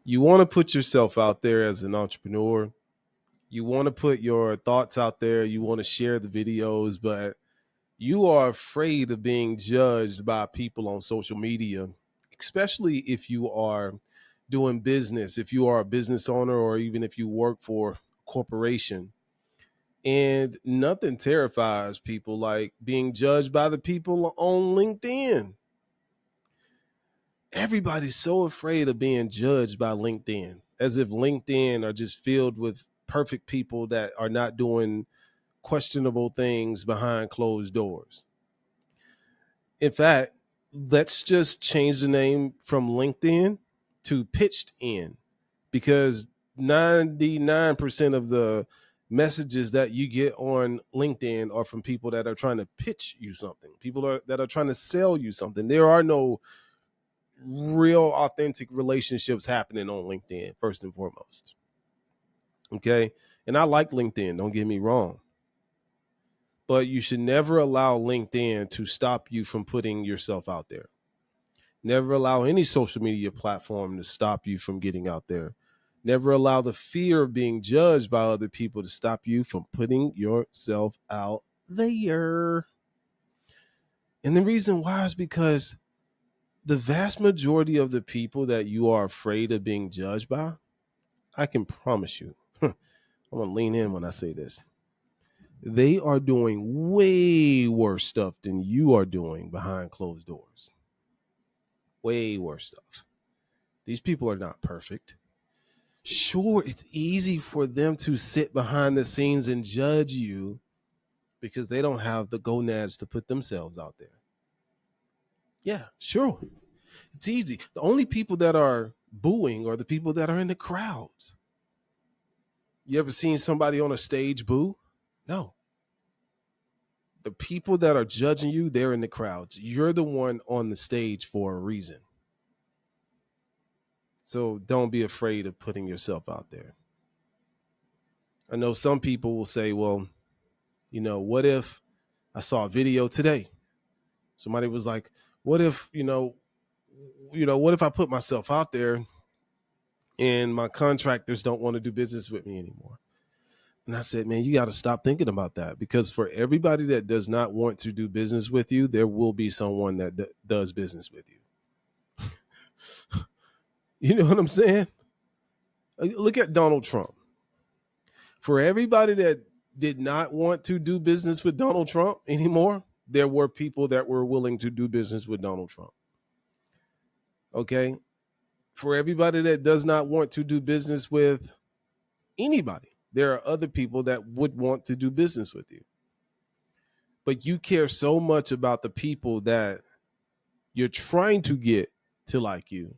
You want to put yourself out there as an entrepreneur. You want to put your thoughts out there. You want to share the videos, but you are afraid of being judged by people on social media, especially if you are doing business, if you are a business owner, or even if you work for a corporation. And nothing terrifies people like being judged by the people on LinkedIn. Everybody's so afraid of being judged by LinkedIn, as if LinkedIn are just filled with perfect people that are not doing questionable things behind closed doors. In fact, let's just change the name from LinkedIn to Pitched In, because 99% of the messages that you get on LinkedIn are from people that are trying to pitch you something, that are trying to sell you something. There are no real authentic relationships happening on LinkedIn, first and foremost. Okay. And I like LinkedIn, don't get me wrong. But you should never allow LinkedIn to stop you from putting yourself out there. Never allow any social media platform to stop you from getting out there. Never allow the fear of being judged by other people to stop you from putting yourself out there. And the reason why is because the vast majority of the people that you are afraid of being judged by, I can promise you, I'm going to lean in when I say this. They are doing way worse stuff than you are doing behind closed doors. Way worse stuff. These people are not perfect. Sure, it's easy for them to sit behind the scenes and judge you because they don't have the gonads to put themselves out there. Yeah, sure. It's easy. The only people that are booing are the people that are in the crowds. You ever seen somebody on a stage boo? No. The people that are judging you, they're in the crowds. You're the one on the stage for a reason. So don't be afraid of putting yourself out there. I know some people will say, well, what if I saw a video today? Somebody was like, what if, what if I put myself out there and my contractors don't want to do business with me anymore? And I said, man, you got to stop thinking about that, because for everybody that does not want to do business with you, there will be someone that does business with you. You know what I'm saying? Look at Donald Trump. For everybody that did not want to do business with Donald Trump anymore, there were people that were willing to do business with Donald Trump. Okay? For everybody that does not want to do business with anybody, there are other people that would want to do business with you. But you care so much about the people that you're trying to get to like you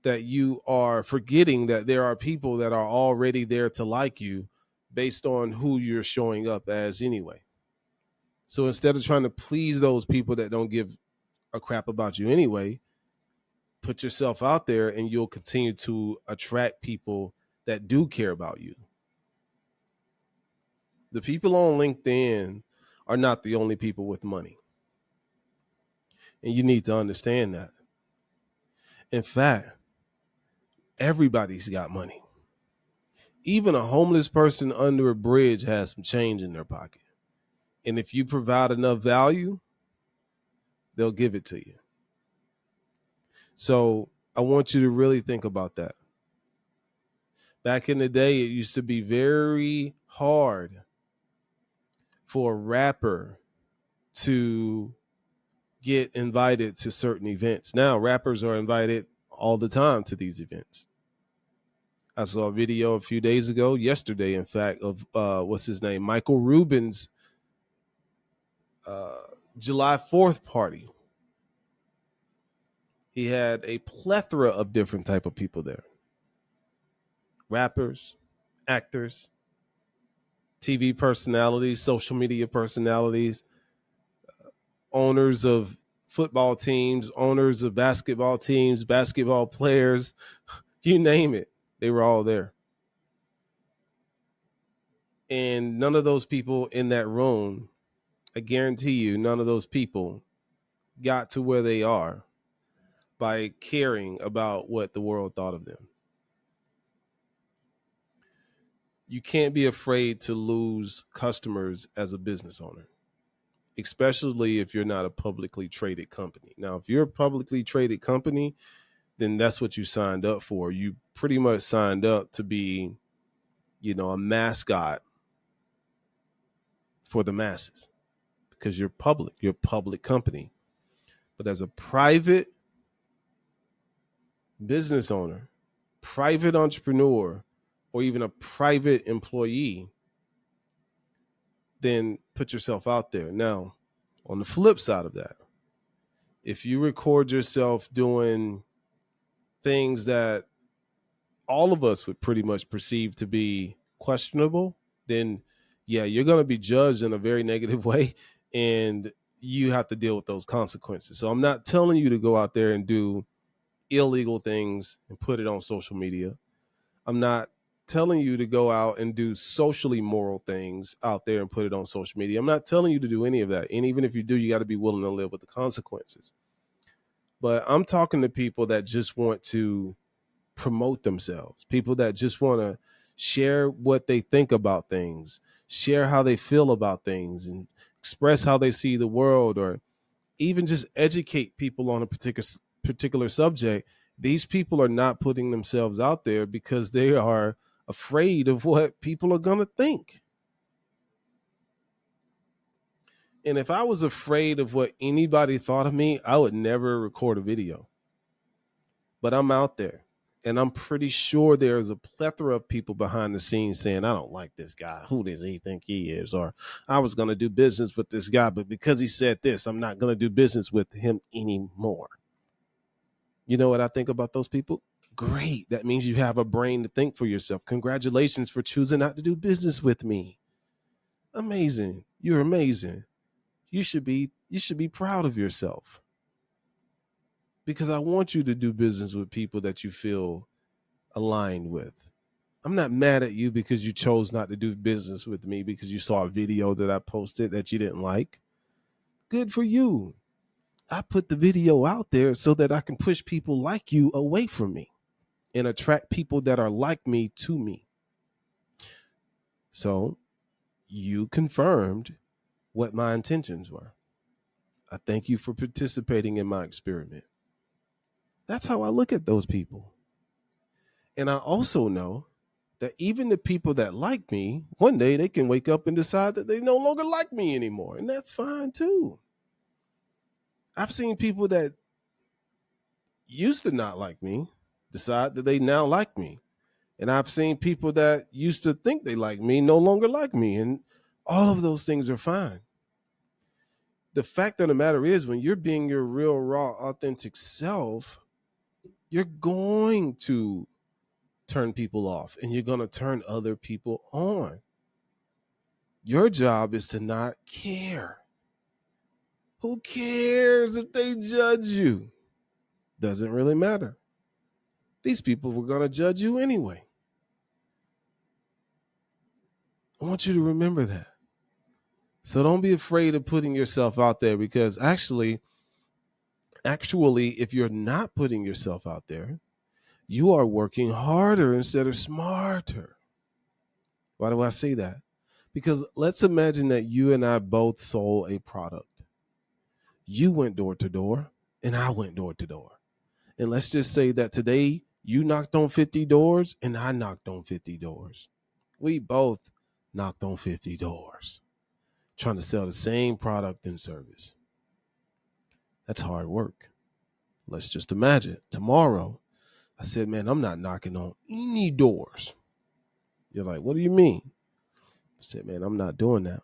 that you are forgetting that there are people that are already there to like you based on who you're showing up as anyway. So instead of trying to please those people that don't give a crap about you anyway, put yourself out there and you'll continue to attract people that do care about you. The people on LinkedIn are not the only people with money. And you need to understand that. In fact, everybody's got money. Even a homeless person under a bridge has some change in their pocket. And if you provide enough value, they'll give it to you. So I want you to really think about that. Back in the day, it used to be very hard for a rapper to get invited to certain events. Now, rappers are invited all the time to these events. I saw a video a few days ago, yesterday, in fact, of what's his name, Michael Rubin's July 4th party. He had a plethora of different type of people there. Rappers, actors, TV personalities, social media personalities, owners of football teams, owners of basketball teams, basketball players, you name it. They were all there. And none of those people in that room, I guarantee you, none of those people got to where they are by caring about what the world thought of them. you can't be afraid to lose customers as a business owner, especially if you're not a publicly traded company. Now, if you're a publicly traded company, then that's what you signed up for. You pretty much signed up to be, a mascot for the masses because you're a public company. But as a private business owner, private entrepreneur, or even a private employee, then put yourself out there. Now, on the flip side of that, if you record yourself doing things that all of us would pretty much perceive to be questionable, then yeah, you're going to be judged in a very negative way, and you have to deal with those consequences. So I'm not telling you to go out there and do illegal things and put it on social media. I'm not telling you to go out and do socially moral things out there and put it on social media. I'm not telling you to do any of that. And even if you do, you got to be willing to live with the consequences. But I'm talking to people that just want to promote themselves, people that just want to share what they think about things, share how they feel about things, and express how they see the world, or even just educate people on a particular subject. These people are not putting themselves out there because they are afraid of what people are going to think. And if I was afraid of what anybody thought of me, I would never record a video. But I'm out there, and I'm pretty sure there's a plethora of people behind the scenes saying, I don't like this guy. Who does he think he is? Or I was going to do business with this guy, but because he said this, I'm not going to do business with him anymore. You know what I think about those people? Great. That means you have a brain to think for yourself. Congratulations for choosing not to do business with me. Amazing. You're amazing. You should be proud of yourself, because I want you to do business with people that you feel aligned with. I'm not mad at you because you chose not to do business with me because you saw a video that I posted that you didn't like. Good for you. I put the video out there so that I can push people like you away from me and attract people that are like me to me. So you confirmed what my intentions were. I thank you for participating in my experiment. That's how I look at those people. And I also know that even the people that like me, one day they can wake up and decide that they no longer like me anymore. And that's fine too. I've seen people that used to not like me decide that they now like me. And I've seen people that used to think they like me no longer like me. And all of those things are fine. The fact of the matter is, when you're being your real, raw, authentic self, you're going to turn people off and you're going to turn other people on. Your job is to not care. Who cares if they judge you? Doesn't really matter. These people were going to judge you anyway. I want you to remember that. So don't be afraid of putting yourself out there, because actually, if you're not putting yourself out there, you are working harder instead of smarter. Why do I say that? Because let's imagine that you and I both sold a product. You went door to door and I went door to door. And let's just say that today you knocked on 50 doors and I knocked on 50 doors. We both knocked on 50 doors trying to sell the same product and service. That's hard work. Let's just imagine tomorrow I said, man, I'm not knocking on any doors. You're like, what do you mean? I said, man, I'm not doing that.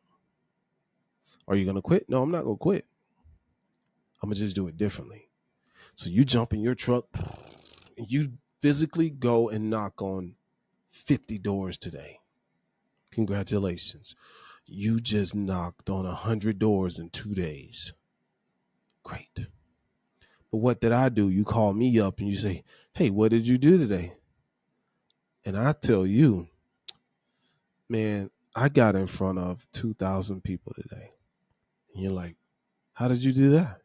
Are you going to quit? No, I'm not going to quit. I'm going to just do it differently. So you jump in your truck and you physically go and knock on 50 doors today. Congratulations. You just knocked on 100 doors in 2 days. Great. But what did I do? You call me up and you say, hey, what did you do today? And I tell you, man, I got in front of 2,000 people today. And you're like, how did you do that?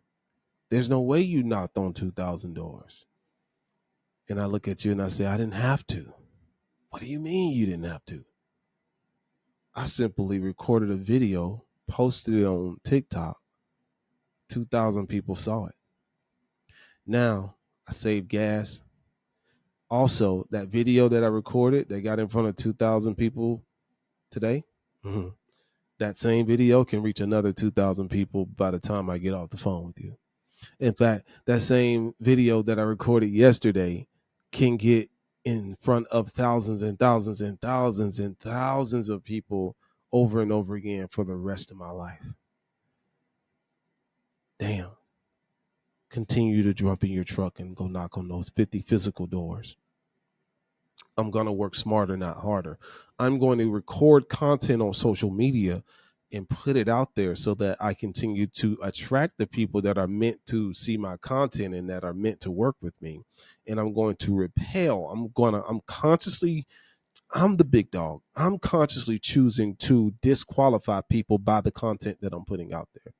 There's no way you knocked on 2,000 doors. And I look at you and I say, I didn't have to. What do you mean you didn't have to? I simply recorded a video, posted it on TikTok. 2,000 people saw it. Now I saved gas. Also, that video that I recorded that got in front of 2,000 people today, that same video can reach another 2,000 people by the time I get off the phone with you. In fact, that same video that I recorded yesterday can get in front of thousands and thousands and thousands and thousands of people over and over again for the rest of my life. Damn. Continue to jump in your truck and go knock on those 50 physical doors. I'm going to work smarter, not harder. I'm going to record content on social media and put it out there so that I continue to attract the people that are meant to see my content and that are meant to work with me. And I'm going to repel. I'm the big dog. I'm consciously choosing to disqualify people by the content that I'm putting out there.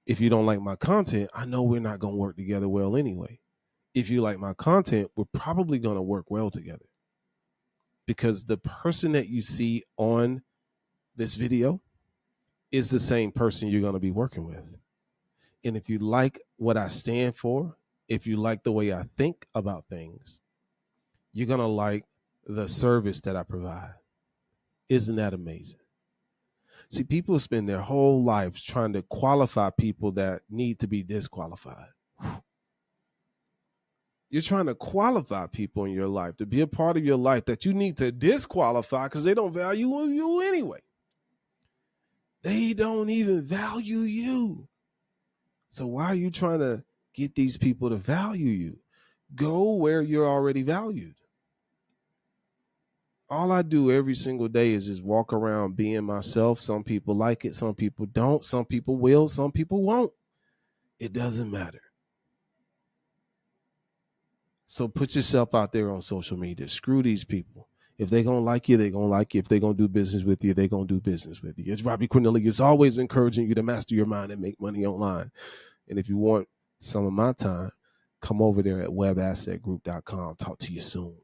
If you don't like my content, I know we're not going to work together well anyway. If you like my content, we're probably going to work well together. Because the person that you see on this video is the same person you're going to be working with. And if you like what I stand for, if you like the way I think about things, you're going to like the service that I provide. Isn't that amazing? See, people spend their whole lives trying to qualify people that need to be disqualified. You're trying to qualify people in your life to be a part of your life that you need to disqualify because they don't value you anyway. They don't even value you. So why are you trying to get these people to value you? Go where you're already valued. All I do every single day is just walk around being myself. Some people like it, some people don't, some people will, some people won't. It doesn't matter. So put yourself out there on social media. Screw these people. If they're going to like you, they're going to like you. If they're going to do business with you, they're going to do business with you. It's Robbie Cornelius, always encouraging you to master your mind and make money online. And if you want some of my time, come over there at webassetgroup.com. Talk to you soon.